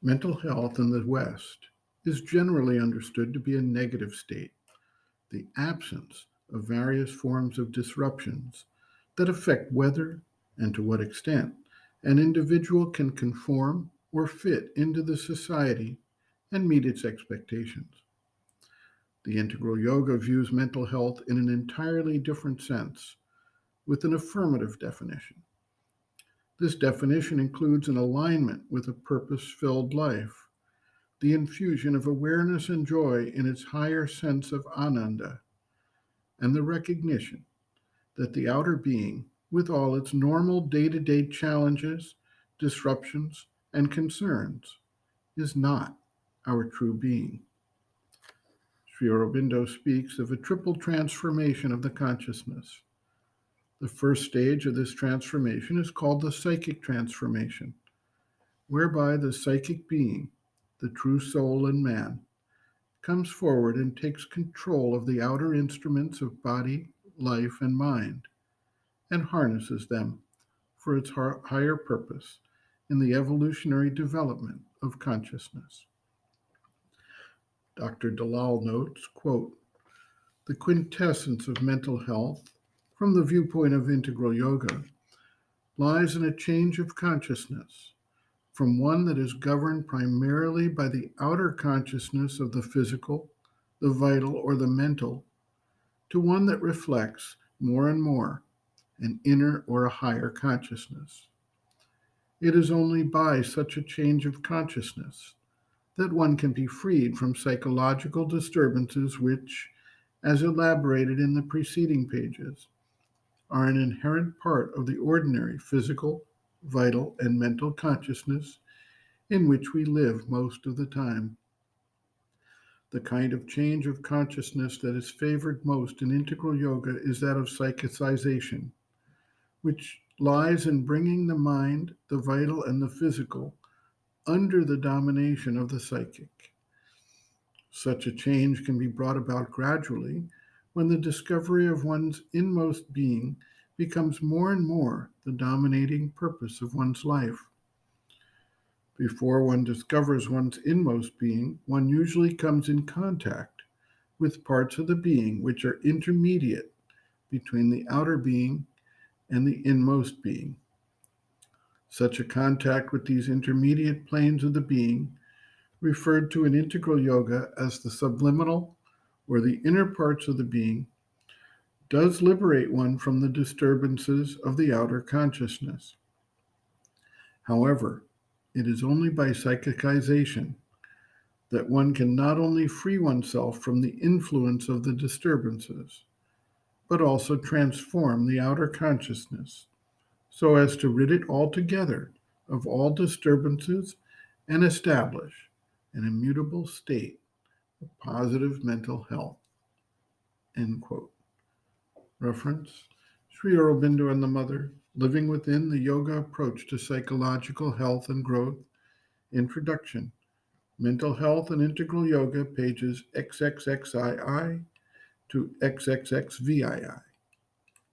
Mental health in the West is generally understood to be a negative state, the absence of various forms of disruptions that affect whether and to what extent an individual can conform or fit into the society and meet its expectations. The integral yoga views mental health in an entirely different sense, with an affirmative definition. This definition includes an alignment with a purpose filled life, the infusion of awareness and joy in its higher sense of ananda, and the recognition that the outer being, with all its normal day to day challenges, disruptions, and concerns, is not our true being. Sri Aurobindo speaks of a triple transformation of the consciousness. The first stage of this transformation is called the psychic transformation, whereby the psychic being, the true soul in man, comes forward and takes control of the outer instruments of body, life, and mind, and harnesses them for its higher purpose in the evolutionary development of consciousness. Dr. Dalal notes, quote, "The quintessence of mental health, from the viewpoint of integral yoga, lies in a change of consciousness from one that is governed primarily by the outer consciousness of the physical, the vital, or the mental, to one that reflects more and more an inner or a higher consciousness. It is only by such a change of consciousness that one can be freed from psychological disturbances which, as elaborated in the preceding pages, are an inherent part of the ordinary physical, vital, and mental consciousness in which we live most of the time. The kind of change of consciousness that is favored most in integral yoga is that of psychicization, which lies in bringing the mind, the vital, and the physical under the domination of the psychic. Such a change can be brought about gradually when the discovery of one's inmost being becomes more and more the dominating purpose of one's life. Before one discovers one's inmost being, one usually comes in contact with parts of the being which are intermediate between the outer being and the inmost being. Such a contact with these intermediate planes of the being, referred to in integral yoga as the subliminal or the inner parts of the being, does liberate one from the disturbances of the outer consciousness. However, it is only by psychicization that one can not only free oneself from the influence of the disturbances, but also transform the outer consciousness so as to rid it altogether of all disturbances and establish an immutable state of positive mental health." End quote. Reference, Sri Aurobindo and the Mother, Living Within the Yoga Approach to Psychological Health and Growth, Introduction, Mental Health and Integral Yoga, pages XXXII to XXXVII.